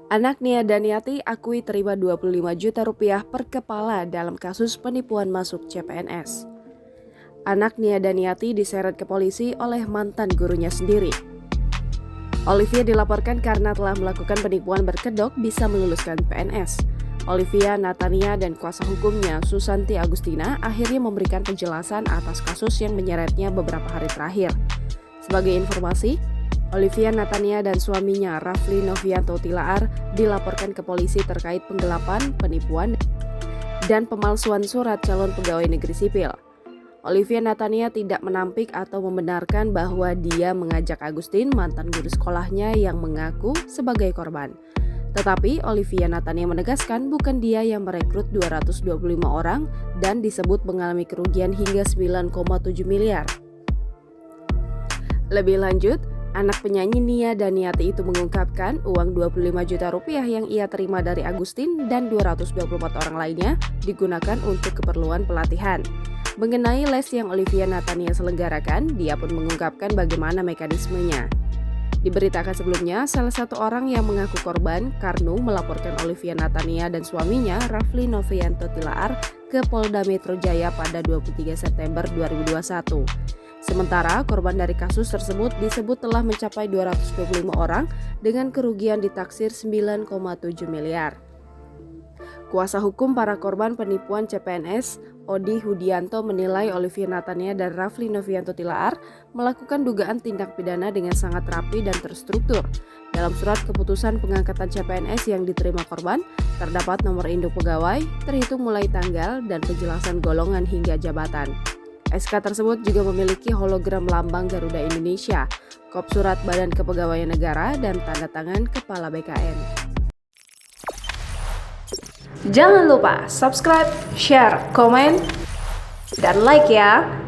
Anak Nia Daniati akui terima 25 juta rupiah per kepala dalam kasus penipuan masuk CPNS. Anak Nia Daniati diseret ke polisi oleh mantan gurunya sendiri. Olivia dilaporkan karena telah melakukan penipuan berkedok bisa meluluskan PNS. Olivia, Natania, dan kuasa hukumnya Susanti Agustina akhirnya memberikan penjelasan atas kasus yang menyeretnya beberapa hari terakhir. Sebagai informasi, Olivia, Natania, dan suaminya Rafli Novianto Tilaar dilaporkan ke polisi terkait penggelapan, penipuan, dan pemalsuan surat calon pegawai negeri sipil. Olivia Natania tidak menampik atau membenarkan bahwa dia mengajak Agustin, mantan guru sekolahnya, yang mengaku sebagai korban. Tetapi Olivia Natania menegaskan bukan dia yang merekrut 225 orang dan disebut mengalami kerugian hingga 9,7 miliar. Lebih lanjut, anak penyanyi Nia Daniati itu mengungkapkan uang 25 juta rupiah yang ia terima dari Agustin dan 224 orang lainnya digunakan untuk keperluan pelatihan. Mengenai les yang Olivia Natania selenggarakan, dia pun mengungkapkan bagaimana mekanismenya. Diberitakan sebelumnya, salah satu orang yang mengaku korban, Karnu, melaporkan Olivia Natania dan suaminya, Rafli Novianto Tilaar, ke Polda Metro Jaya pada 23 September 2021. Sementara korban dari kasus tersebut disebut telah mencapai 225 orang dengan kerugian ditaksir 9,7 miliar. Kuasa hukum para korban penipuan CPNS, Odi Hudianto, menilai Olivia Natania dan Rafli Novianto Tilaar melakukan dugaan tindak pidana dengan sangat rapi dan terstruktur. Dalam surat keputusan pengangkatan CPNS yang diterima korban, terdapat nomor induk pegawai, terhitung mulai tanggal, dan penjelasan golongan hingga jabatan. SK tersebut juga memiliki hologram lambang Garuda Indonesia, kop surat Badan Kepegawaian Negara, dan tanda tangan Kepala BKN. Jangan lupa subscribe, share, komen, dan like ya!